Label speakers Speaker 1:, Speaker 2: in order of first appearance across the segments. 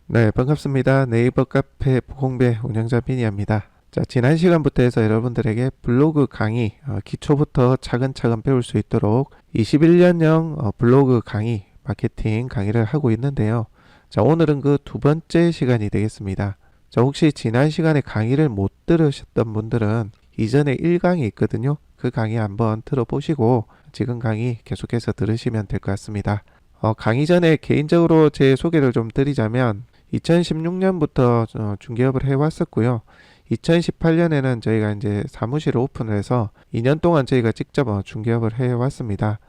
Speaker 1: 네, 반갑습니다. 네이버 카페 공배 운영자 비니입니다. 자, 지난 시간부터 해서 여러분들에게 블로그 강의 기초부터 차근차근 배울 수 있도록 21년형 블로그 강의 마케팅 강의를 하고 있는데요. 자, 오늘은 그 두 번째 시간이 되겠습니다. 자, 혹시 지난 시간에 강의를 못 들으셨던 분들은 이전에 1강이 있거든요. 그 강의 한번 들어보시고 지금 강의 계속해서 들으시면 될 것 같습니다. 강의 전에 개인적으로 제 소개를 좀 드리자면 2016년부터 중개업을 해왔었고요. 2018년에는 저희가 이제 사무실을 오픈을 해서 2년 동안 저희가 직접 중개업을 해왔습니다.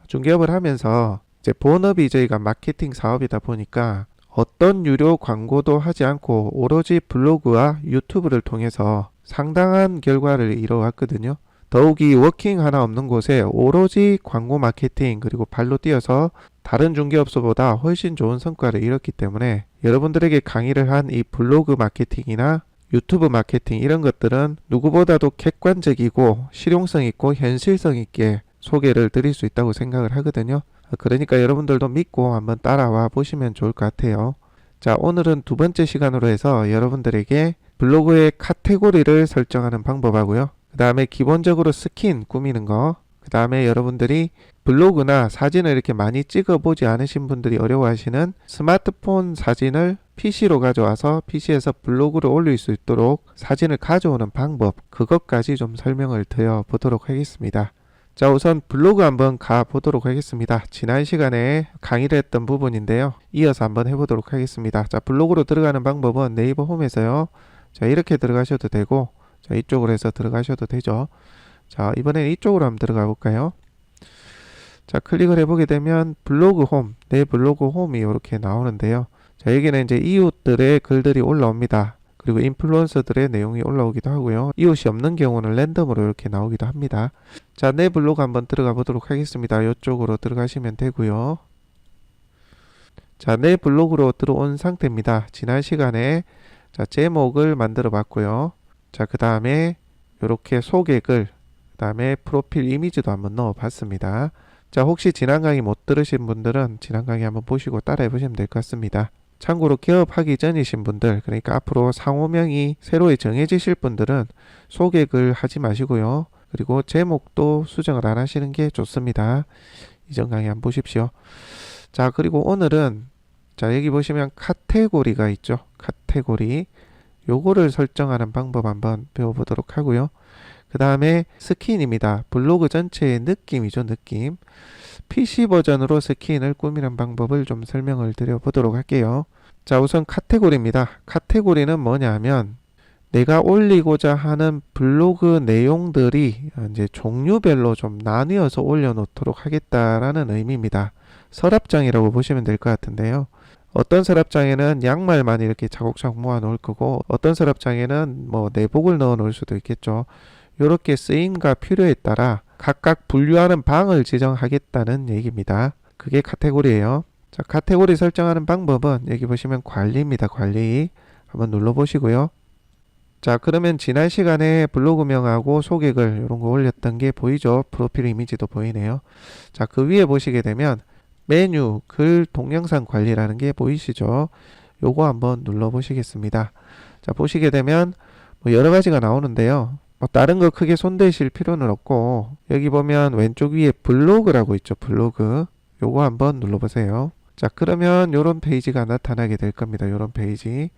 Speaker 1: 중개업을 하면서 이제 본업이 저희가 마케팅 사업이다 보니까 어떤 유료 광고도 하지 않고 오로지 블로그와 유튜브를 통해서 상당한 결과를 이뤄왔거든요. 더욱이 워킹 하나 없는 곳에 오로지 광고 마케팅 그리고 발로 뛰어서 다른 중개업소보다 훨씬 좋은 성과를 이뤘기 때문에 여러분들에게 강의를 한 이 블로그 마케팅이나 유튜브 마케팅 이런 것들은 누구보다도 객관적이고 실용성 있고 현실성 있게 소개를 드릴 수 있다고 생각을 하거든요. 그러니까 여러분들도 믿고 한번 따라와 보시면 좋을 것 같아요. 자, 오늘은 두 번째 시간으로 해서 여러분들에게 블로그의 카테고리를 설정하는 방법하고요. 그 다음에 기본적으로 스킨 꾸미는 거, 그 다음에 여러분들이 블로그나 사진을 이렇게 많이 찍어보지 않으신 분들이 어려워하시는 스마트폰 사진을 PC로 가져와서 PC에서 블로그를 올릴 수 있도록 사진을 가져오는 방법, 그것까지 좀 설명을 드려 보도록 하겠습니다. 자, 우선 블로그 한번 가보도록 하겠습니다. 지난 시간에 강의를 했던 부분인데요. 이어서 한번 해보도록 하겠습니다. 자, 블로그로 들어가는 방법은 네이버 홈에서요. 자, 이렇게 들어가셔도 되고, 자, 이쪽으로 해서 들어가셔도 되죠. 자, 이번에는 이쪽으로 한번 들어가 볼까요? 자, 클릭을 해보게 되면 블로그 홈, 내 블로그 홈이 이렇게 나오는데요. 자, 여기는 이제 이웃들의 글들이 올라옵니다. 그리고 인플루언서들의 내용이 올라오기도 하고요. 이웃이 없는 경우는 랜덤으로 이렇게 나오기도 합니다. 자, 내 블로그 한번 들어가 보도록 하겠습니다. 이쪽으로 들어가시면 되고요. 자, 내 블로그로 들어온 상태입니다. 지난 시간에 자, 제목을 만들어 봤고요. 자, 그 다음에 이렇게 소개글, 그 다음에 프로필 이미지도 한번 넣어 봤습니다. 자, 혹시 지난 강의 못 들으신 분들은 지난 강의 한번 보시고 따라해 보시면 될 것 같습니다. 참고로 개업하기 전이신 분들, 그러니까 앞으로 상호명이 새로 정해지실 분들은 소개글 하지 마시고요. 그리고 제목도 수정을 안 하시는 게 좋습니다. 이전 강의 한번 보십시오. 자, 그리고 오늘은 자, 여기 보시면 카테고리가 있죠. 카테고리. 요거를 설정하는 방법 한번 배워보도록 하고요. 그 다음에 스킨입니다. 블로그 전체의 느낌이죠. 느낌. PC 버전으로 스킨을 꾸미는 방법을 좀 설명을 드려보도록 할게요. 자, 우선 카테고리입니다. 카테고리는 뭐냐 하면 내가 올리고자 하는 블로그 내용들이 이제 종류별로 좀 나뉘어서 올려놓도록 하겠다라는 의미입니다. 서랍장이라고 보시면 될 것 같은데요. 어떤 서랍장에는 양말만 이렇게 차곡차곡 모아 놓을 거고 어떤 서랍장에는 뭐 내복을 넣어 놓을 수도 있겠죠. 이렇게 쓰임과 필요에 따라 각각 분류하는 방을 지정하겠다는 얘기입니다. 그게 카테고리예요. 자, 카테고리 설정하는 방법은 여기 보시면 관리입니다. 관리 한번 눌러보시고요. 자, 그러면 지난 시간에 블로그명하고 소개글 이런 거 올렸던 게 보이죠? 프로필 이미지도 보이네요. 자, 그 위에 보시게 되면 메뉴, 글, 동영상 관리라는 게 보이시죠? 요거 한번 눌러보시겠습니다. 자, 보시게 되면 뭐 여러 가지가 나오는데요. 뭐 다른 거 크게 손대실 필요는 없고 여기 보면 왼쪽 위에 블로그라고 있죠. 블로그. 요거 한번 눌러보세요. 자, 그러면 요런 페이지가 나타나게 될 겁니다. 요런 페이지.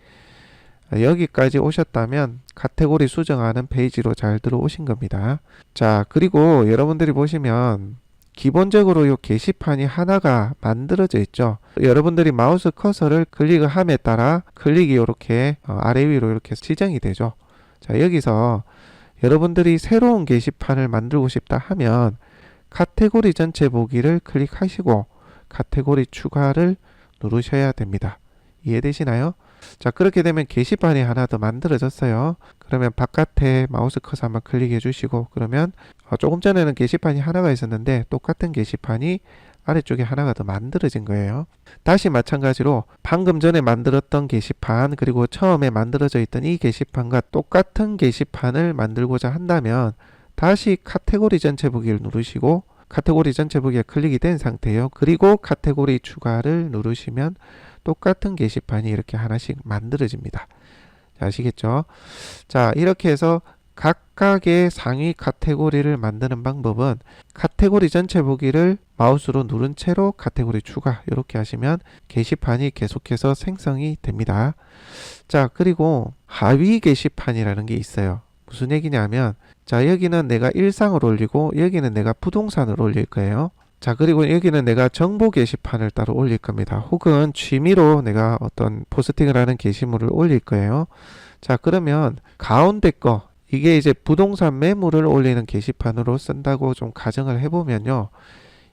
Speaker 1: 여기까지 오셨다면 카테고리 수정하는 페이지로 잘 들어오신 겁니다. 자, 그리고 여러분들이 보시면 기본적으로 이 게시판이 하나가 만들어져 있죠. 여러분들이 마우스 커서를 클릭을 함에 따라 클릭이 이렇게 아래 위로 이렇게 지정이 되죠. 자, 여기서 여러분들이 새로운 게시판을 만들고 싶다 하면 카테고리 전체 보기를 클릭하시고 카테고리 추가를 누르셔야 됩니다. 이해되시나요? 자, 그렇게 되면 게시판이 하나 더 만들어졌어요. 그러면 바깥에 마우스 커서 한번 클릭해 주시고 그러면 조금 전에는 게시판이 하나가 있었는데 똑같은 게시판이 아래쪽에 하나가 더 만들어진 거예요. 다시 마찬가지로 방금 전에 만들었던 게시판 그리고 처음에 만들어져 있던 이 게시판과 똑같은 게시판을 만들고자 한다면 다시 카테고리 전체 보기를 누르시고 카테고리 전체 보기가 클릭이 된 상태예요. 그리고 카테고리 추가를 누르시면 똑같은 게시판이 이렇게 하나씩 만들어집니다. 아시겠죠? 자, 이렇게 해서 각각의 상위 카테고리를 만드는 방법은 카테고리 전체 보기를 마우스로 누른 채로 카테고리 추가 이렇게 하시면 게시판이 계속해서 생성이 됩니다. 자, 그리고 하위 게시판이라는 게 있어요. 무슨 얘기냐면 자, 여기는 내가 일상을 올리고 여기는 내가 부동산을 올릴 거예요. 자, 그리고 여기는 내가 정보 게시판을 따로 올릴 겁니다. 혹은 취미로 내가 어떤 포스팅을 하는 게시물을 올릴 거예요. 자, 그러면 가운데 거 이게 이제 부동산 매물을 올리는 게시판으로 쓴다고 좀 가정을 해보면요.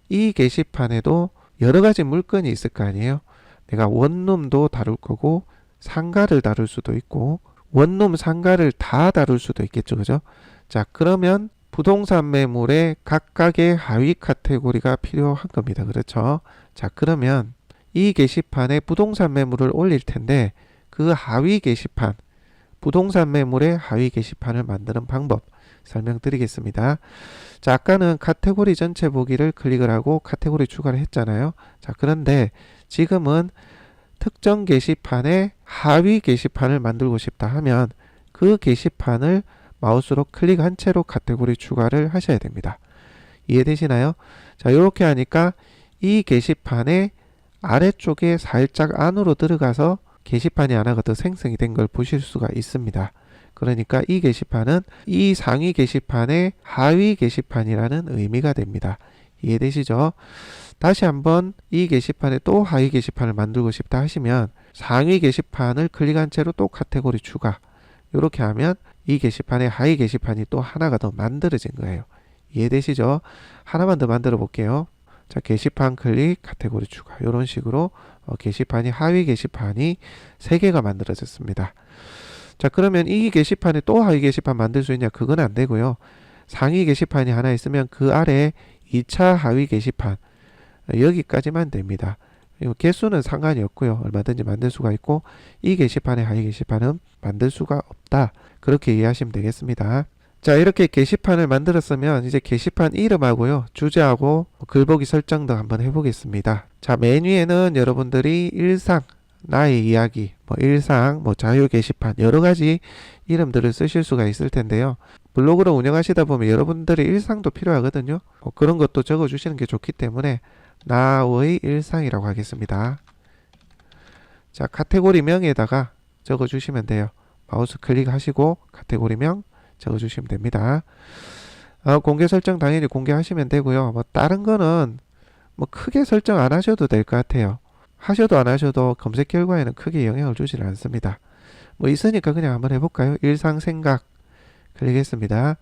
Speaker 1: 이 게시판에도 여러 가지 물건이 있을 거 아니에요. 내가 원룸도 다룰 거고 상가를 다룰 수도 있고 원룸 상가를 다 다룰 수도 있겠죠. 그죠? 자, 그러면 부동산 매물의 각각의 하위 카테고리가 필요한 겁니다. 그렇죠? 자, 그러면 이 게시판에 부동산 매물을 올릴 텐데 그 하위 게시판 부동산 매물의 하위 게시판을 만드는 방법 설명드리겠습니다. 자, 아까는 카테고리 전체 보기를 클릭을 하고 카테고리 추가를 했잖아요. 자, 그런데 지금은 특정 게시판의 하위 게시판을 만들고 싶다 하면 그 게시판을 마우스로 클릭한 채로 카테고리 추가를 하셔야 됩니다. 이해되시나요? 자, 이렇게 하니까 이 게시판의 아래쪽에 살짝 안으로 들어가서 게시판이 하나가 더 생성이 된 걸 보실 수가 있습니다. 그러니까 이 게시판은 이 상위 게시판의 하위 게시판이라는 의미가 됩니다. 이해되시죠? 다시 한번 이 게시판에 또 하위 게시판을 만들고 싶다 하시면 상위 게시판을 클릭한 채로 또 카테고리 추가 이렇게 하면 이 게시판에 하위 게시판이 또 하나가 더 만들어진 거예요. 이해되시죠? 하나만 더 만들어 볼게요. 자, 게시판 클릭, 카테고리 추가 이런 식으로 게시판이 하위 게시판이 3개가 만들어졌습니다. 자, 그러면 이 게시판에 또 하위 게시판 만들 수 있냐? 그건 안 되고요. 상위 게시판이 하나 있으면 그 아래 2차 하위 게시판 여기까지만 됩니다. 개수는 상관이 없고요. 얼마든지 만들 수가 있고 이 게시판의 하위 게시판은 만들 수가 없다. 그렇게 이해하시면 되겠습니다. 자, 이렇게 게시판을 만들었으면 이제 게시판 이름하고요. 주제하고 글보기 설정도 한번 해보겠습니다. 자, 메뉴에는 여러분들이 일상, 나의 이야기, 일상, 자유 게시판 여러 가지 이름들을 쓰실 수가 있을 텐데요. 블로그를 운영하시다 보면 여러분들의 일상도 필요하거든요. 그런 것도 적어주시는 게 좋기 때문에 나의 일상이라고 하겠습니다. 자, 카테고리명에다가 적어주시면 돼요. 마우스 클릭하시고 카테고리명 적어주시면 됩니다. 공개 설정 당연히 공개하시면 되고요. 다른 거는 크게 설정 안 하셔도 될 것 같아요. 하셔도 안 하셔도 검색 결과에는 크게 영향을 주지는 않습니다. 있으니까 그냥 한번 해볼까요? 일상생각 클릭했습니다.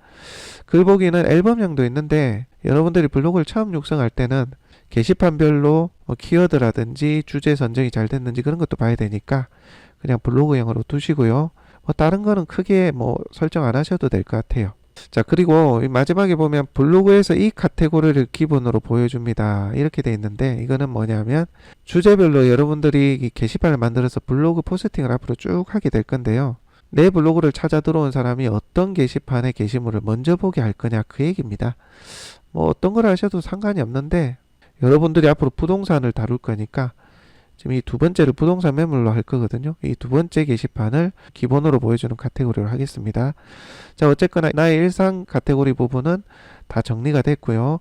Speaker 1: 글보기는 앨범형도 있는데 여러분들이 블로그를 처음 육성할 때는 게시판별로 키워드라든지 주제 선정이 잘 됐는지 그런 것도 봐야 되니까 그냥 블로그형으로 두시고요. 다른 거는 크게 설정 안 하셔도 될 것 같아요. 자, 그리고 마지막에 보면 블로그에서 이 카테고리를 기본으로 보여줍니다. 이렇게 돼 있는데 이거는 뭐냐면 주제별로 여러분들이 이 게시판을 만들어서 블로그 포스팅을 앞으로 쭉 하게 될 건데요. 내 블로그를 찾아 들어온 사람이 어떤 게시판의 게시물을 먼저 보게 할 거냐 그 얘기입니다. 어떤 걸 하셔도 상관이 없는데 여러분들이 앞으로 부동산을 다룰 거니까 지금 이 두 번째를 부동산 매물로 할 거거든요. 이 두 번째 게시판을 기본으로 보여주는 카테고리로 하겠습니다. 자, 어쨌거나 나의 일상 카테고리 부분은 다 정리가 됐고요.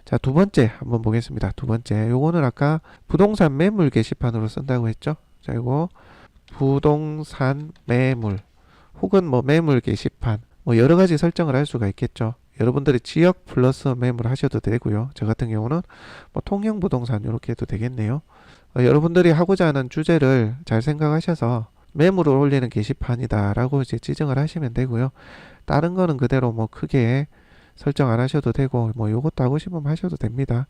Speaker 1: 자, 두 번째 한번 보겠습니다. 두 번째 요거는 아까 부동산 매물 게시판으로 쓴다고 했죠. 자, 이거 부동산 매물 혹은 매물 게시판 여러 가지 설정을 할 수가 있겠죠. 여러분들이 지역 플러스 매물 하셔도 되고요. 저 같은 경우는 통영 부동산 이렇게 해도 되겠네요. 여러분들이 하고자 하는 주제를 잘 생각하셔서 매물을 올리는 게시판이다 라고 이제 지정을 하시면 되고요. 다른 거는 그대로 크게 설정 안 하셔도 되고 요것도 하고 싶으면 하셔도 됩니다.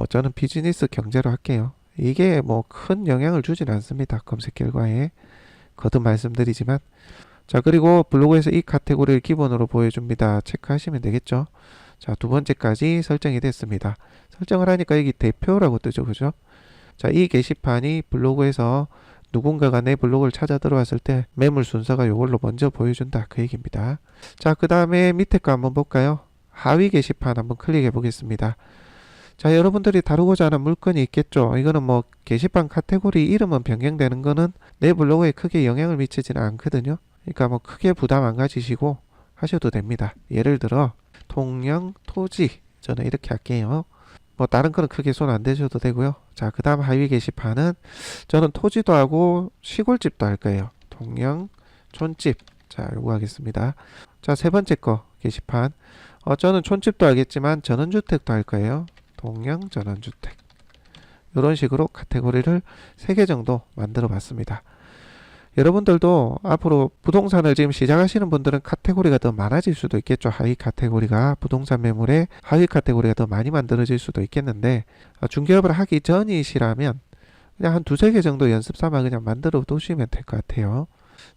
Speaker 1: 저는 비즈니스 경제로 할게요. 이게 큰 영향을 주진 않습니다. 검색 결과에 거듭 말씀드리지만 자, 그리고 블로그에서 이 카테고리를 기본으로 보여줍니다. 체크하시면 되겠죠. 자, 두 번째까지 설정이 됐습니다. 설정을 하니까 여기 대표라고 뜨죠. 그죠? 자, 이 게시판이 블로그에서 누군가가 내 블로그를 찾아 들어왔을 때 매물 순서가 이걸로 먼저 보여준다. 그 얘기입니다. 자, 그 다음에 밑에 거 한번 볼까요? 하위 게시판 한번 클릭해 보겠습니다. 자, 여러분들이 다루고자 하는 물건이 있겠죠. 이거는 뭐 게시판 카테고리 이름은 변경되는 거는 내 블로그에 크게 영향을 미치지는 않거든요. 그러니까 뭐 크게 부담 안 가지시고 하셔도 됩니다. 예를 들어 통영 토지, 저는 이렇게 할게요. 뭐 다른 거는 크게 손 안 대셔도 되고요. 자, 그 다음 하위 게시판은 저는 토지도 하고 시골집도 할 거예요. 통영 촌집. 자, 요거 하겠습니다. 자, 세 번째 거 게시판. 저는 촌집도 하겠지만 전원주택도 할 거예요. 통영 전원주택. 이런 식으로 카테고리를 3개 정도 만들어 봤습니다. 여러분들도 앞으로 부동산을 지금 시작하시는 분들은 카테고리가 더 많아질 수도 있겠죠. 하위 카테고리가 부동산 매물의 하위 카테고리가 더 많이 만들어질 수도 있겠는데 중개업을 하기 전이시라면 그냥 한 2-3개 정도 연습 삼아 그냥 만들어 두시면 될 것 같아요.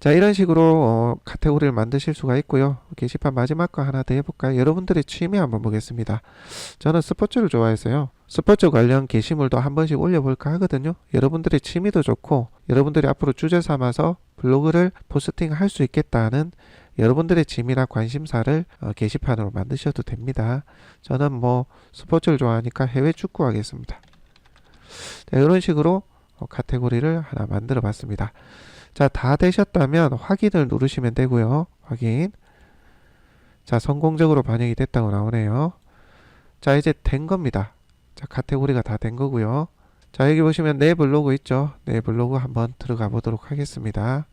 Speaker 1: 자, 이런 식으로 카테고리를 만드실 수가 있고요. 게시판 마지막 거 하나 더 해볼까요? 여러분들의 취미 한번 보겠습니다. 저는 스포츠를 좋아해서요. 스포츠 관련 게시물도 한 번씩 올려볼까 하거든요. 여러분들의 취미도 좋고 여러분들이 앞으로 주제 삼아서 블로그를 포스팅 할 수 있겠다는 여러분들의 취미나 관심사를 게시판으로 만드셔도 됩니다. 저는 뭐 스포츠를 좋아하니까 해외 축구 하겠습니다. 자, 이런 식으로 카테고리를 하나 만들어 봤습니다. 자, 다 되셨다면 확인을 누르시면 되고요. 확인. 자, 성공적으로 반영이 됐다고 나오네요. 자, 이제 된 겁니다. 자, 카테고리가 다 된 거고요. 자, 여기 보시면 내 블로그 있죠. 내 블로그 한번 들어가 보도록 하겠습니다.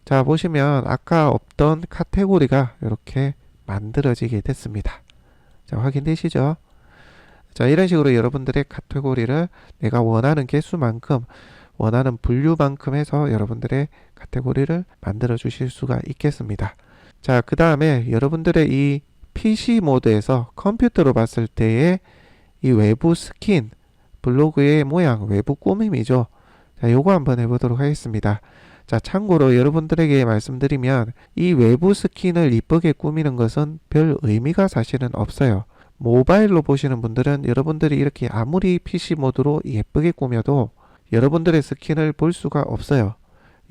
Speaker 1: 자, 보시면 아까 없던 카테고리가 이렇게 만들어지게 됐습니다. 자, 확인되시죠? 자, 이런 식으로 여러분들의 카테고리를 내가 원하는 개수만큼 원하는 분류만큼 해서 여러분들의 카테고리를 만들어 주실 수가 있겠습니다. 자, 그 다음에 여러분들의 이 PC 모드에서 컴퓨터로 봤을 때의 이 외부 스킨, 블로그의 모양, 외부 꾸밈이죠. 자, 요거 한번 해보도록 하겠습니다. 자, 참고로 여러분들에게 말씀드리면 이 외부 스킨을 이쁘게 꾸미는 것은 별 의미가 사실은 없어요. 모바일로 보시는 분들은 여러분들이 이렇게 아무리 PC 모드로 예쁘게 꾸며도 여러분들의 스킨을 볼 수가 없어요.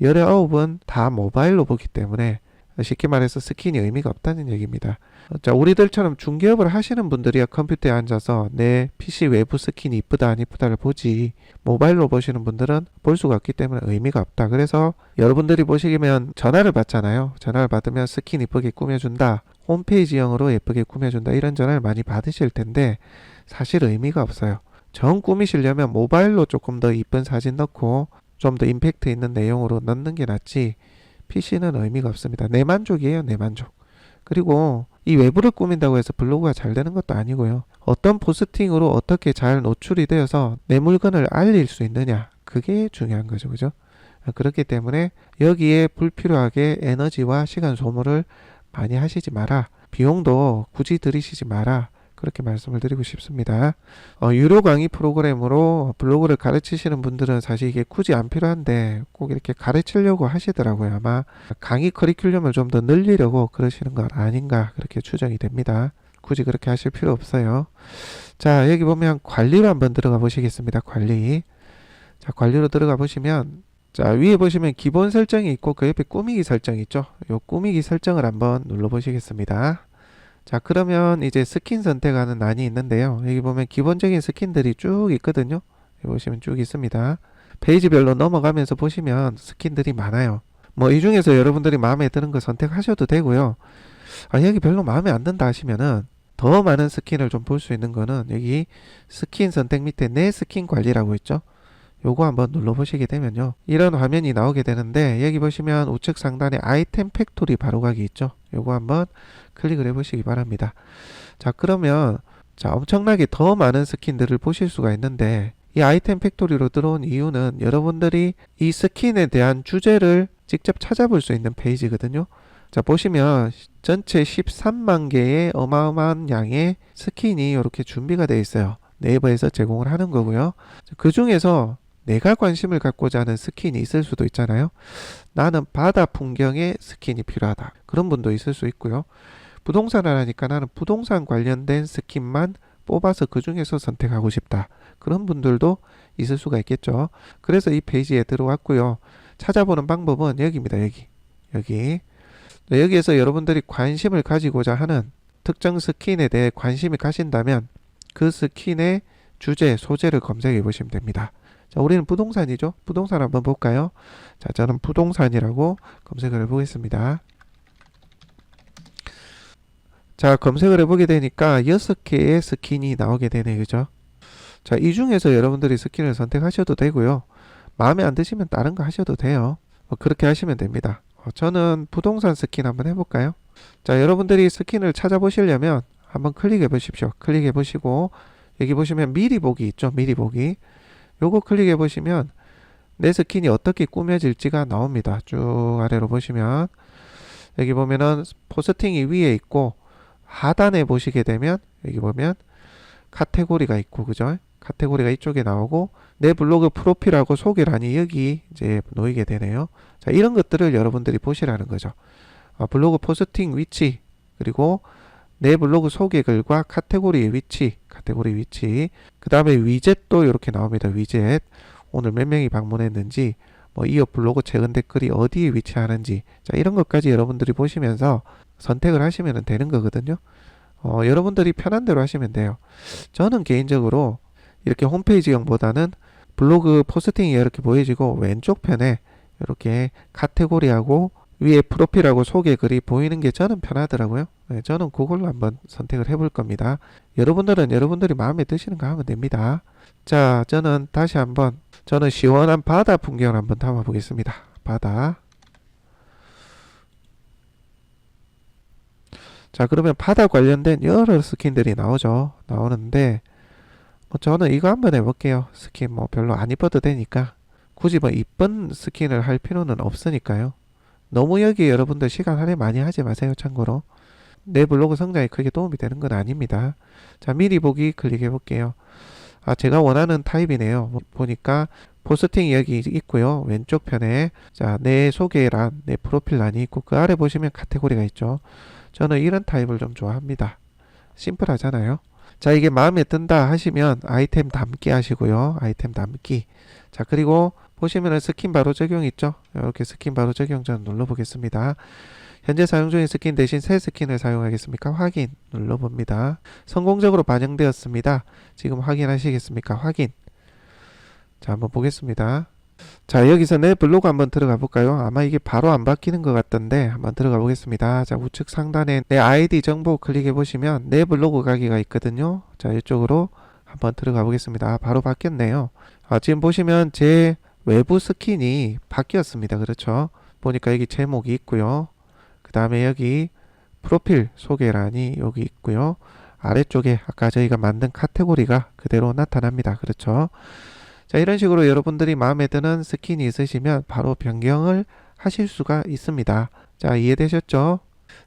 Speaker 1: 19은 다 모바일로 보기 때문에 쉽게 말해서 스킨이 의미가 없다는 얘기입니다. 자, 우리들처럼 중개업을 하시는 분들이야 컴퓨터에 앉아서 내 PC 외부 스킨이 이쁘다 안 이쁘다를 보지 모바일로 보시는 분들은 볼 수가 없기 때문에 의미가 없다. 그래서 여러분들이 보시면 전화를 받잖아요. 전화를 받으면 스킨 이쁘게 꾸며준다. 홈페이지형으로 예쁘게 꾸며준다. 이런 전화를 많이 받으실 텐데 사실 의미가 없어요. 정 꾸미시려면 모바일로 조금 더 이쁜 사진 넣고 좀 더 임팩트 있는 내용으로 넣는 게 낫지 PC는 의미가 없습니다. 내 만족이에요. 내 만족. 그리고 이 외부를 꾸민다고 해서 블로그가 잘 되는 것도 아니고요. 어떤 포스팅으로 어떻게 잘 노출이 되어서 내 물건을 알릴 수 있느냐 그게 중요한 거죠. 그죠? 그렇기 때문에 여기에 불필요하게 에너지와 시간 소모를 많이 하시지 마라. 비용도 굳이 들이시지 마라. 그렇게 말씀을 드리고 싶습니다. 유료 강의 프로그램으로 블로그를 가르치시는 분들은 사실 이게 굳이 안 필요한데 꼭 이렇게 가르치려고 하시더라고요. 아마 강의 커리큘럼을 좀 더 늘리려고 그러시는 건 아닌가 그렇게 추정이 됩니다. 굳이 그렇게 하실 필요 없어요. 자, 여기 보면 관리로 한번 들어가 보시겠습니다. 관리. 자, 관리로 들어가 보시면 자, 위에 보시면 기본 설정이 있고 그 옆에 꾸미기 설정이 있죠. 요 꾸미기 설정을 한번 눌러 보시겠습니다. 자, 그러면 이제 스킨 선택하는 란이 있는데요. 여기 보면 기본적인 스킨들이 쭉 있거든요. 여기 보시면 쭉 있습니다. 페이지별로 넘어가면서 보시면 스킨들이 많아요. 뭐 이 중에서 여러분들이 마음에 드는 거 선택하셔도 되고요. 여기 별로 마음에 안 든다 하시면은 더 많은 스킨을 좀 볼 수 있는 거는 여기 스킨 선택 밑에 내 스킨 관리라고 있죠. 요거 한번 눌러보시게 되면요. 이런 화면이 나오게 되는데 여기 보시면 우측 상단에 아이템 팩토리 바로가기 있죠. 요거 한번 클릭을 해보시기 바랍니다. 자, 그러면 자, 엄청나게 더 많은 스킨들을 보실 수가 있는데 이 아이템 팩토리로 들어온 이유는 여러분들이 이 스킨에 대한 주제를 직접 찾아볼 수 있는 페이지거든요. 자, 보시면 전체 13만 개의 어마어마한 양의 스킨이 이렇게 준비가 되어 있어요. 네이버에서 제공을 하는 거고요. 그 중에서 내가 관심을 갖고자 하는 스킨이 있을 수도 있잖아요. 나는 바다 풍경의 스킨이 필요하다. 그런 분도 있을 수 있고요. 부동산을 하니까 나는 부동산 관련된 스킨만 뽑아서 그 중에서 선택하고 싶다. 그런 분들도 있을 수가 있겠죠. 그래서 이 페이지에 들어왔고요. 찾아보는 방법은 여기입니다. 여기. 네, 여기에서 여러분들이 관심을 가지고자 하는 특정 스킨에 대해 관심이 가신다면 그 스킨의 주제, 소재를 검색해 보시면 됩니다. 자, 우리는 부동산이죠. 부동산 한번 볼까요? 자, 저는 부동산이라고 검색을 해보겠습니다. 자, 검색을 해보게 되니까 6개의 스킨이 나오게 되네요. 그죠? 자, 이 중에서 여러분들이 스킨을 선택하셔도 되고요. 마음에 안 드시면 다른 거 하셔도 돼요. 그렇게 하시면 됩니다. 저는 부동산 스킨 한번 해볼까요? 자, 여러분들이 스킨을 찾아보시려면 한번 클릭해 보십시오. 클릭해 보시고 여기 보시면 미리 보기 있죠. 미리 보기. 요거 클릭해 보시면 내 스킨이 어떻게 꾸며질지가 나옵니다. 쭉 아래로 보시면 여기 보면은 포스팅이 위에 있고 하단에 보시게 되면 여기 보면 카테고리가 있고 그죠? 카테고리가 이쪽에 나오고 내 블로그 프로필하고 소개란이 여기 이제 놓이게 되네요. 자, 이런 것들을 여러분들이 보시라는 거죠. 블로그 포스팅 위치 그리고 내 블로그 소개 글과 카테고리 위치 그 다음에 위젯도 이렇게 나옵니다. 위젯 오늘 몇 명이 방문했는지 뭐 이어 블로그 최근 댓글이 어디에 위치하는지 자, 이런 것까지 여러분들이 보시면서 선택을 하시면 되는 거거든요. 여러분들이 편한 대로 하시면 돼요. 저는 개인적으로 이렇게 홈페이지형보다는 블로그 포스팅이 이렇게 보여지고 왼쪽 편에 이렇게 카테고리하고 위에 프로필하고 소개 글이 보이는 게 저는 편하더라고요. 네, 저는 그걸로 한번 선택을 해볼 겁니다. 여러분들은 여러분들이 마음에 드시는 거 하면 됩니다. 자, 저는 다시 한번 저는 시원한 바다 풍경을 한번 담아 보겠습니다. 바다. 자, 그러면 바다 관련된 여러 스킨들이 나오는데 저는 이거 한번 해볼게요. 스킨 뭐 별로 안 이뻐도 되니까 굳이 뭐 이쁜 스킨을 할 필요는 없으니까요. 너무 여기 여러분들 시간 할애 많이 하지 마세요. 참고로 내 블로그 성장에 크게 도움이 되는 건 아닙니다. 자, 미리 보기 클릭해 볼게요. 제가 원하는 타입이네요. 보니까 포스팅이 여기 있고요. 왼쪽 편에 자, 내 소개란, 내 프로필란이 있고 그 아래 보시면 카테고리가 있죠. 저는 이런 타입을 좀 좋아합니다. 심플하잖아요. 자, 이게 마음에 든다 하시면 아이템 담기 하시고요. 아이템 담기. 자, 그리고 보시면은 스킨 바로 적용 있죠. 이렇게 스킨 바로 적용 전 눌러보겠습니다. 현재 사용 중인 스킨 대신 새 스킨을 사용하겠습니까? 확인 눌러봅니다. 성공적으로 반영되었습니다. 지금 확인하시겠습니까? 확인. 자, 한번 보겠습니다. 자, 여기서 내 블로그 한번 들어가 볼까요? 아마 이게 바로 안 바뀌는 것 같던데 한번 들어가 보겠습니다. 자, 우측 상단에 내 아이디 정보 클릭해 보시면 내 블로그 가기가 있거든요. 자, 이쪽으로 한번 들어가 보겠습니다. 바로 바뀌었네요. 지금 보시면 제 외부 스킨이 바뀌었습니다. 그렇죠? 보니까 여기 제목이 있고요. 그 다음에 여기 프로필 소개란이 여기 있고요. 아래쪽에 아까 저희가 만든 카테고리가 그대로 나타납니다. 그렇죠? 자, 이런 식으로 여러분들이 마음에 드는 스킨이 있으시면 바로 변경을 하실 수가 있습니다. 자, 이해되셨죠?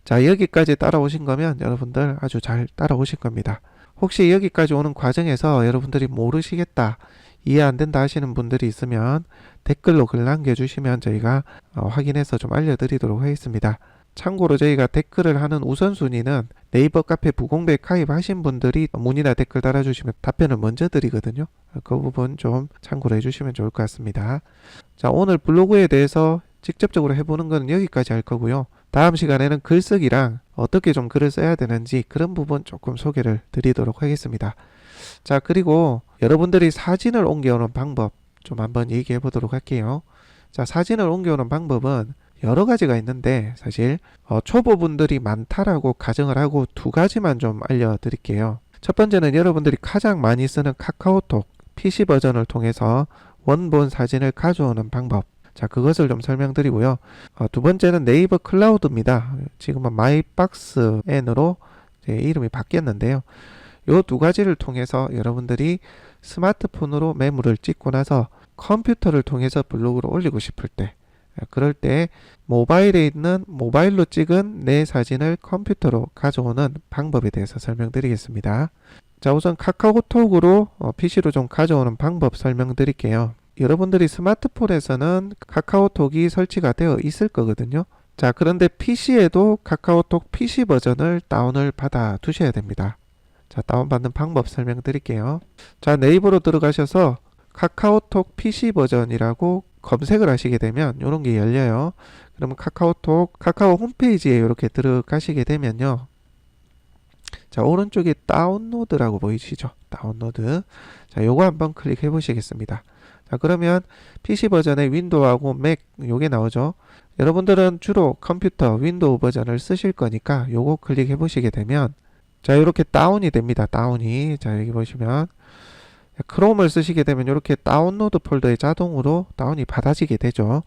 Speaker 1: 자, 여기까지 따라오신 거면 여러분들 아주 잘 따라오실 겁니다. 혹시 여기까지 오는 과정에서 여러분들이 모르시겠다, 이해 안 된다 하시는 분들이 있으면 댓글로 글 남겨주시면 저희가 확인해서 좀 알려드리도록 하겠습니다. 참고로 저희가 댓글을 하는 우선순위는 네이버 카페 부공배 가입하신 분들이 문의나 댓글 달아주시면 답변을 먼저 드리거든요. 그 부분 좀 참고로 해주시면 좋을 것 같습니다. 자, 오늘 블로그에 대해서 직접적으로 해보는 건 여기까지 할 거고요. 다음 시간에는 글쓰기랑 어떻게 좀 글을 써야 되는지 그런 부분 조금 소개를 드리도록 하겠습니다. 자, 그리고 여러분들이 사진을 옮겨오는 방법 좀 한번 얘기해 보도록 할게요. 자, 사진을 옮겨오는 방법은 여러 가지가 있는데 사실 초보분들이 많다라고 가정을 하고 두 가지만 좀 알려드릴게요. 첫 번째는 여러분들이 가장 많이 쓰는 카카오톡 PC 버전을 통해서 원본 사진을 가져오는 방법. 자, 그것을 좀 설명드리고요. 두 번째는 네이버 클라우드입니다. 지금은 마이박스N으로 이름이 바뀌었는데요. 이 두 가지를 통해서 여러분들이 스마트폰으로 메모를 찍고 나서 컴퓨터를 통해서 블로그로 올리고 싶을 때, 그럴 때 모바일에 있는 모바일로 찍은 내 사진을 컴퓨터로 가져오는 방법에 대해서 설명드리겠습니다. 자, 우선 카카오톡으로 PC로 좀 가져오는 방법 설명드릴게요. 여러분들이 스마트폰에서는 카카오톡이 설치가 되어 있을 거거든요. 자, 그런데 PC에도 카카오톡 PC 버전을 다운을 받아 두셔야 됩니다. 자, 다운받는 방법 설명드릴게요. 자, 네이버로 들어가셔서 카카오톡 PC 버전이라고 검색을 하시게 되면 이런 게 열려요. 그러면 카카오 홈페이지에 이렇게 들어가시게 되면요. 자, 오른쪽에 다운로드라고 보이시죠? 다운로드. 자, 요거 한번 클릭해 보시겠습니다. 자, 그러면 PC 버전의 윈도우하고 맥 요게 나오죠? 여러분들은 주로 컴퓨터 윈도우 버전을 쓰실 거니까 요거 클릭해 보시게 되면 자, 이렇게 다운이 됩니다. 다운이. 자, 여기 보시면 크롬을 쓰시게 되면 이렇게 다운로드 폴더에 자동으로 다운이 받아지게 되죠.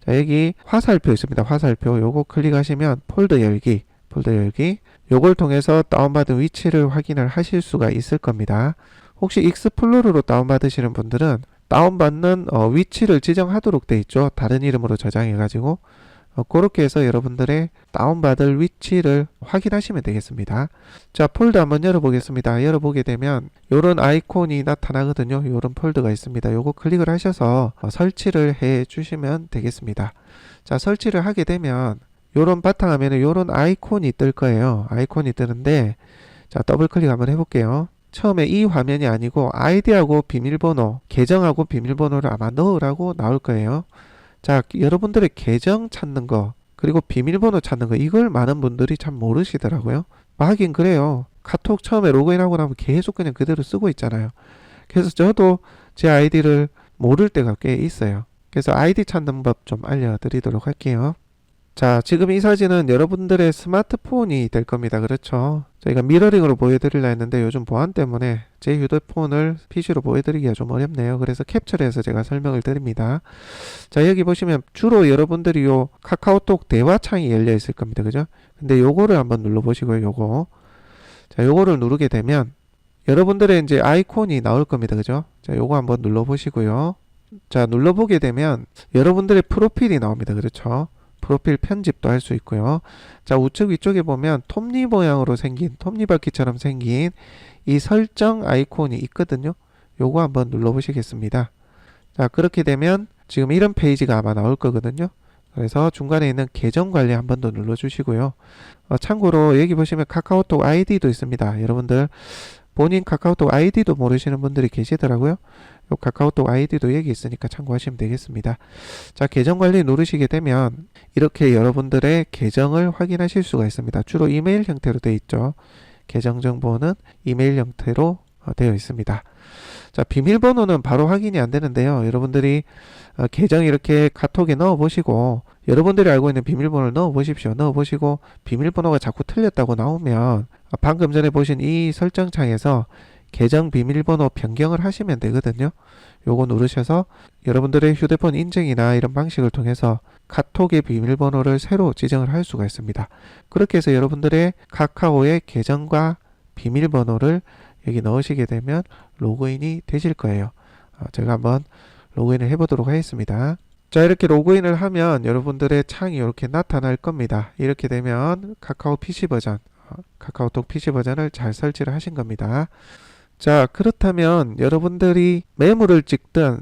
Speaker 1: 자, 여기 화살표 있습니다. 화살표. 요거 클릭하시면 폴더 열기. 요걸 통해서 다운받은 위치를 확인을 하실 수가 있을 겁니다. 혹시 익스플로러로 다운받으시는 분들은 다운받는 위치를 지정하도록 돼 있죠. 다른 이름으로 저장해 가지고 그렇게 해서 여러분들의 다운받을 위치를 확인하시면 되겠습니다. 자, 폴더 한번 열어보겠습니다. 열어보게 되면 이런 아이콘이 나타나거든요. 이런 폴더가 있습니다. 요거 클릭을 하셔서 설치를 해 주시면 되겠습니다. 자, 설치를 하게 되면 요런 바탕화면에 요런 아이콘이 뜰 거예요. 아이콘이 뜨는데 자, 더블 클릭 한번 해볼게요. 처음에 이 화면이 아니고 아이디하고 비밀번호, 계정하고 비밀번호를 아마 넣으라고 나올 거예요. 자, 여러분들의 계정 찾는 거 그리고 비밀번호 찾는 거 이걸 많은 분들이 참 모르시더라고요. 하긴 그래요. 카톡 처음에 로그인하고 나면 계속 그냥 그대로 쓰고 있잖아요. 그래서 저도 제 아이디를 모를 때가 꽤 있어요. 그래서 아이디 찾는 법 좀 알려드리도록 할게요. 자, 지금 이 사진은 여러분들의 스마트폰이 될 겁니다. 그렇죠? 저희가 미러링으로 보여드리려 했는데 요즘 보안 때문에 제 휴대폰을 PC로 보여드리기가 좀 어렵네요. 그래서 캡처를 해서 제가 설명을 드립니다. 자, 여기 보시면 주로 여러분들이 요 카카오톡 대화 창이 열려 있을 겁니다. 그죠? 근데 요거를 한번 눌러보시고요. 요거. 자, 요거를 누르게 되면 여러분들의 이제 아이콘이 나올 겁니다. 그죠? 자, 요거 한번 눌러보시고요. 자, 눌러보게 되면 여러분들의 프로필이 나옵니다. 그렇죠? 프로필 편집도 할 수 있고요. 자, 우측 위쪽에 보면 톱니 모양으로 생긴 톱니바퀴처럼 생긴 이 설정 아이콘이 있거든요. 요거 한번 눌러보시겠습니다. 자, 그렇게 되면 지금 이런 페이지가 아마 나올 거거든요. 그래서 중간에 있는 계정 관리 한 번 더 눌러주시고요. 참고로 여기 보시면 카카오톡 아이디도 있습니다. 여러분들 본인 카카오톡 아이디도 모르시는 분들이 계시더라고요. 요 카카오톡 아이디도 여기 있으니까 참고하시면 되겠습니다. 자, 계정 관리 누르시게 되면 이렇게 여러분들의 계정을 확인하실 수가 있습니다. 주로 이메일 형태로 되어 있죠. 계정 정보는 이메일 형태로 되어 있습니다. 자, 비밀번호는 바로 확인이 안 되는데요. 여러분들이 계정 이렇게 카톡에 넣어 보시고 여러분들이 알고 있는 비밀번호를 넣어 보십시오. 넣어 보시고 비밀번호가 자꾸 틀렸다고 나오면 방금 전에 보신 이 설정창에서 계정 비밀번호 변경을 하시면 되거든요. 요거 누르셔서 여러분들의 휴대폰 인증이나 이런 방식을 통해서 카톡의 비밀번호를 새로 지정을 할 수가 있습니다. 그렇게 해서 여러분들의 카카오의 계정과 비밀번호를 여기 넣으시게 되면 로그인이 되실 거예요. 제가 한번 로그인을 해보도록 하겠습니다. 자, 이렇게 로그인을 하면 여러분들의 창이 이렇게 나타날 겁니다. 이렇게 되면 카카오톡 PC 버전을 잘 설치를 하신 겁니다. 자, 그렇다면 여러분들이 메모를 찍든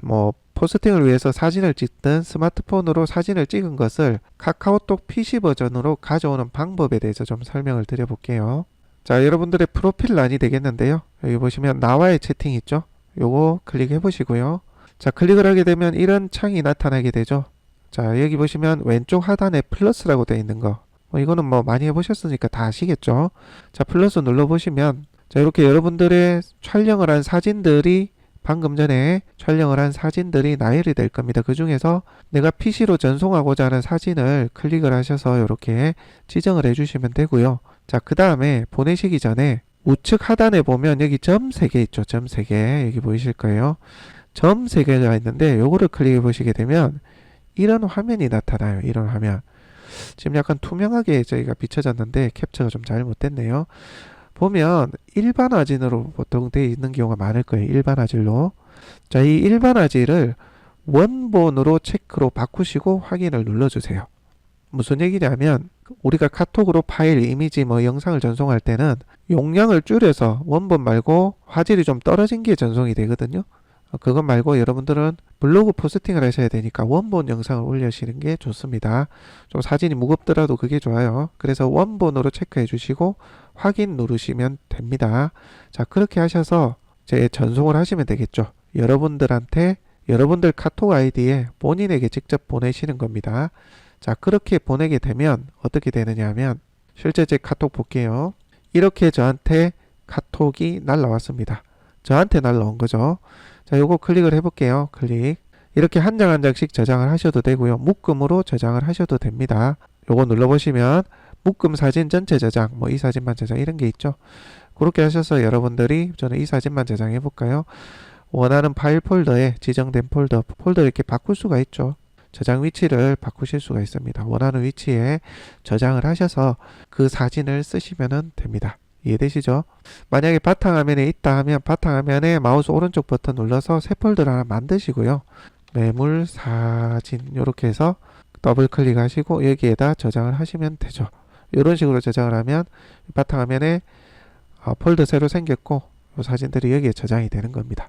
Speaker 1: 포스팅을 위해서 사진을 찍든 스마트폰으로 사진을 찍은 것을 카카오톡 PC 버전으로 가져오는 방법에 대해서 좀 설명을 드려볼게요. 자, 여러분들의 프로필란이 되겠는데요. 여기 보시면 나와의 채팅 있죠? 요거 클릭해 보시고요. 자, 클릭을 하게 되면 이런 창이 나타나게 되죠. 자, 여기 보시면 왼쪽 하단에 플러스라고 되어 있는 거. 이거는 많이 해보셨으니까 다 아시겠죠? 자, 플러스 눌러보시면 자, 이렇게 여러분들의 촬영을 한 사진들이 방금 전에 촬영을 한 사진들이 나열이 될 겁니다. 그 중에서 내가 PC로 전송하고자 하는 사진을 클릭을 하셔서 이렇게 지정을 해주시면 되고요. 자, 그 다음에 보내시기 전에 우측 하단에 보면 여기 점 3개 있죠. 점 3개. 여기 보이실 거예요. 점 3개가 있는데 요거를 클릭해 보시게 되면 이런 화면이 나타나요. 이런 화면. 지금 약간 투명하게 저희가 비춰졌는데 캡처가 좀 잘못됐네요. 보면 일반 화질로 보통 되어 있는 경우가 많을 거예요. 일반 화질로. 자, 이 일반 화질을 원본으로 체크로 바꾸시고 확인을 눌러주세요. 무슨 얘기냐면 우리가 카톡으로 파일, 이미지, 영상을 전송할 때는 용량을 줄여서 원본 말고 화질이 좀 떨어진 게 전송이 되거든요. 그것 말고 여러분들은 블로그 포스팅을 하셔야 되니까 원본 영상을 올리시는 게 좋습니다. 좀 사진이 무겁더라도 그게 좋아요. 그래서 원본으로 체크해 주시고 확인 누르시면 됩니다. 자, 그렇게 하셔서 제 전송을 하시면 되겠죠. 여러분들한테 여러분들 카톡 아이디에 본인에게 직접 보내시는 겁니다. 자, 그렇게 보내게 되면 어떻게 되느냐 하면 실제 제 카톡 볼게요. 이렇게 저한테 카톡이 날라왔습니다. 저한테 날라온 거죠. 자, 요거 클릭을 해볼게요. 클릭. 이렇게 한 장 한 장씩 저장을 하셔도 되고요. 묶음으로 저장을 하셔도 됩니다. 요거 눌러보시면 묶음 사진 전체 저장, 뭐 이 사진만 저장 이런 게 있죠. 그렇게 하셔서 여러분들이 저는 이 사진만 저장해 볼까요? 원하는 파일 폴더에 지정된 폴더 이렇게 바꿀 수가 있죠. 저장 위치를 바꾸실 수가 있습니다. 원하는 위치에 저장을 하셔서 그 사진을 쓰시면 됩니다. 이해되시죠? 만약에 바탕화면에 있다 하면 바탕화면에 마우스 오른쪽 버튼 눌러서 새 폴더를 하나 만드시고요. 매물 사진 이렇게 해서 더블 클릭하시고 여기에다 저장을 하시면 되죠. 이런 식으로 저장을 하면 바탕화면에 폴더 새로 생겼고 이 사진들이 여기에 저장이 되는 겁니다.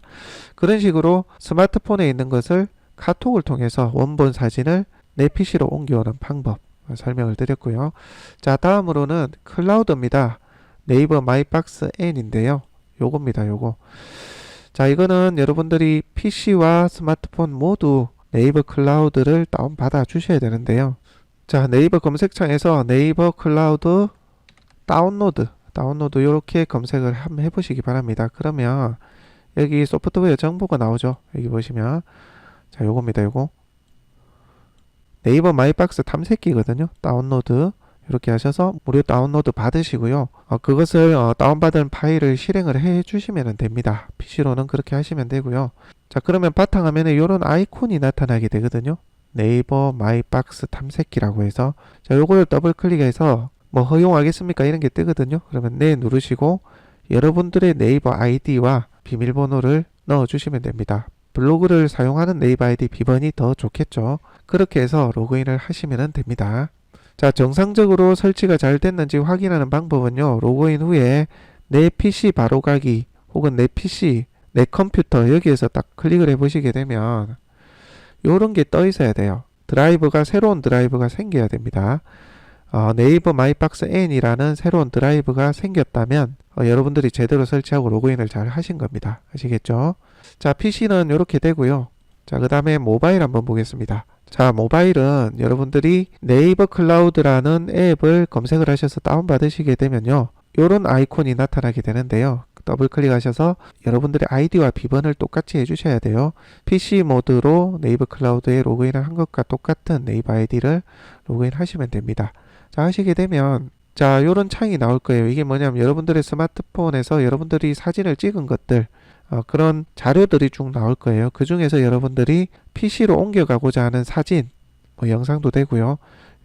Speaker 1: 그런 식으로 스마트폰에 있는 것을 카톡을 통해서 원본 사진을 내 PC로 옮겨오는 방법 설명을 드렸고요. 자, 다음으로는 클라우드입니다. 네이버 마이박스 N인데요. 요겁니다. 요거. 자, 이거는 여러분들이 PC와 스마트폰 모두 네이버 클라우드를 다운받아 주셔야 되는데요. 자, 네이버 검색창에서 네이버 클라우드 다운로드 이렇게 검색을 한번 해보시기 바랍니다. 그러면 여기 소프트웨어 정보가 나오죠. 여기 보시면 자, 요겁니다. 요거 네이버 마이박스 탐색기거든요. 다운로드 이렇게 하셔서 무료 다운로드 받으시고요. 그것을 다운받은 파일을 실행을 해 주시면 됩니다. PC로는 그렇게 하시면 되고요. 자, 그러면 바탕화면에 이런 아이콘이 나타나게 되거든요. 네이버 마이박스 탐색기라고 해서 자, 요걸 더블 클릭해서 뭐 허용하겠습니까? 이런 게 뜨거든요. 그러면 네 누르시고 여러분들의 네이버 아이디와 비밀번호를 넣어 주시면 됩니다. 블로그를 사용하는 네이버 아이디 비번이 더 좋겠죠. 그렇게 해서 로그인을 하시면 됩니다. 자, 정상적으로 설치가 잘 됐는지 확인하는 방법은요. 로그인 후에 내 PC 바로가기 혹은 내 PC, 내 컴퓨터 여기에서 딱 클릭을 해 보시게 되면 요런 게 떠 있어야 돼요. 새로운 드라이브가 생겨야 됩니다. 네이버 마이박스 N이라는 새로운 드라이브가 생겼다면 여러분들이 제대로 설치하고 로그인을 잘 하신 겁니다. 아시겠죠? 자, PC는 이렇게 되고요. 자, 그 다음에 모바일 한번 보겠습니다. 자, 모바일은 여러분들이 네이버 클라우드라는 앱을 검색을 하셔서 다운받으시게 되면요. 이런 아이콘이 나타나게 되는데요. 더블 클릭하셔서 여러분들의 아이디와 비번을 똑같이 해주셔야 돼요. PC 모드로 네이버 클라우드에 로그인을 한 것과 똑같은 네이버 아이디를 로그인 하시면 됩니다. 자, 하시게 되면 자, 요런 창이 나올 거예요. 이게 뭐냐면 여러분들의 스마트폰에서 여러분들이 사진을 찍은 것들 그런 자료들이 쭉 나올 거예요. 그 중에서 여러분들이 PC로 옮겨가고자 하는 사진, 뭐 영상도 되고요.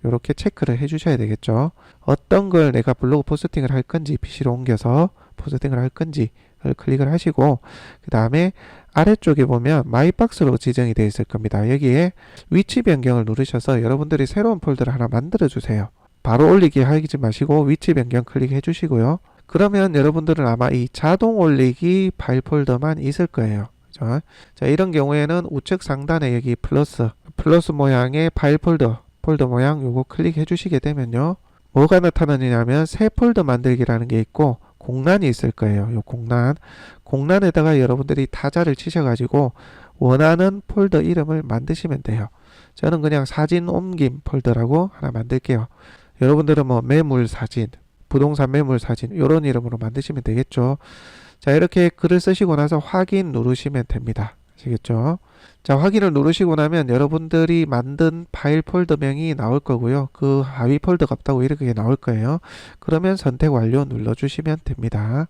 Speaker 1: 이렇게 체크를 해 주셔야 되겠죠. 어떤 걸 내가 블로그 포스팅을 할 건지 PC로 옮겨서 포스팅을 할 건지를 클릭을 하시고 그 다음에 아래쪽에 보면 마이박스로 지정이 되어 있을 겁니다. 여기에 위치 변경을 누르셔서 여러분들이 새로운 폴더를 하나 만들어 주세요. 바로 올리기 하지 마시고 위치 변경 클릭해 주시고요. 그러면 여러분들은 아마 이 자동 올리기 파일 폴더만 있을 거예요. 그죠? 자, 이런 경우에는 우측 상단에 여기 플러스 모양의 파일 폴더 모양 요거 클릭해 주시게 되면요. 뭐가 나타나느냐면 새 폴더 만들기라는 게 있고 공란이 있을 거예요. 요 공란에다가 여러분들이 타자를 치셔가지고 원하는 폴더 이름을 만드시면 돼요. 저는 그냥 사진 옮김 폴더라고 하나 만들게요. 여러분들은 뭐 매물 사진, 부동산 매물 사진 이런 이름으로 만드시면 되겠죠. 자, 이렇게 글을 쓰시고 나서 확인 누르시면 됩니다. 아시겠죠? 자, 확인을 누르시고 나면 여러분들이 만든 파일 폴더명이 나올 거고요. 그 하위 폴더가 없다고 이렇게 나올 거예요. 그러면 선택 완료 눌러주시면 됩니다.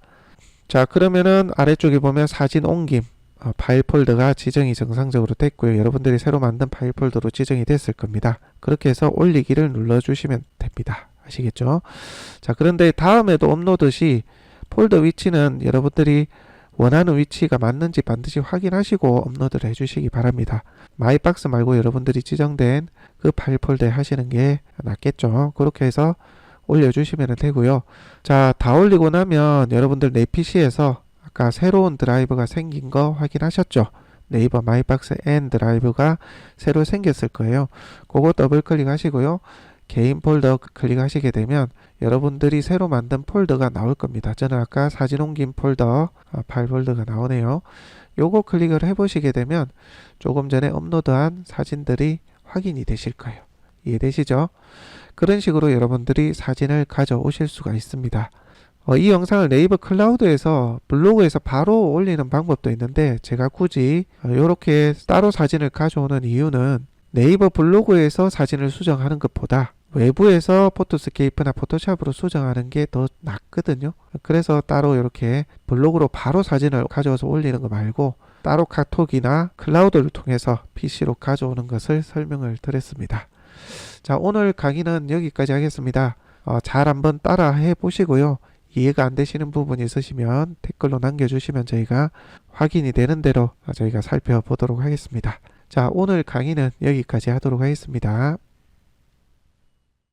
Speaker 1: 자, 그러면은 아래쪽에 보면 사진 옮김 파일 폴더가 지정이 정상적으로 됐고요. 여러분들이 새로 만든 파일 폴더로 지정이 됐을 겁니다. 그렇게 해서 올리기를 눌러주시면 됩니다. 아시겠죠? 자, 그런데 다음에도 업로드 시 폴더 위치는 여러분들이 원하는 위치가 맞는지 반드시 확인하시고 업로드를 해주시기 바랍니다. 마이박스 말고 여러분들이 지정된 그 파일 폴더에 하시는 게 낫겠죠. 그렇게 해서 올려주시면 되고요. 자, 다 올리고 나면 여러분들 내 PC에서 아까 새로운 드라이브가 생긴 거 확인하셨죠? 네이버 마이박스 앤 드라이브가 새로 생겼을 거예요. 그거 더블 클릭하시고요. 개인 폴더 클릭하시게 되면 여러분들이 새로 만든 폴더가 나올 겁니다. 저는 아까 사진 옮긴 폴더 파일 폴더가 나오네요. 요거 클릭을 해보시게 되면 조금 전에 업로드한 사진들이 확인이 되실 거예요. 이해되시죠? 그런 식으로 여러분들이 사진을 가져오실 수가 있습니다. 이 영상을 네이버 클라우드에서 블로그에서 바로 올리는 방법도 있는데 제가 굳이 이렇게 따로 사진을 가져오는 이유는 네이버 블로그에서 사진을 수정하는 것보다 외부에서 포토스케이프나 포토샵으로 수정하는 게 더 낫거든요. 그래서 따로 이렇게 블로그로 바로 사진을 가져와서 올리는 거 말고 따로 카톡이나 클라우드를 통해서 PC로 가져오는 것을 설명을 드렸습니다. 자, 오늘 강의는 여기까지 하겠습니다. 잘 한번 따라 해 보시고요. 이해가 안 되시는 부분이 있으시면 댓글로 남겨주시면 저희가 확인이 되는 대로 저희가 살펴보도록 하겠습니다. 자, 오늘 강의는 여기까지 하도록 하겠습니다.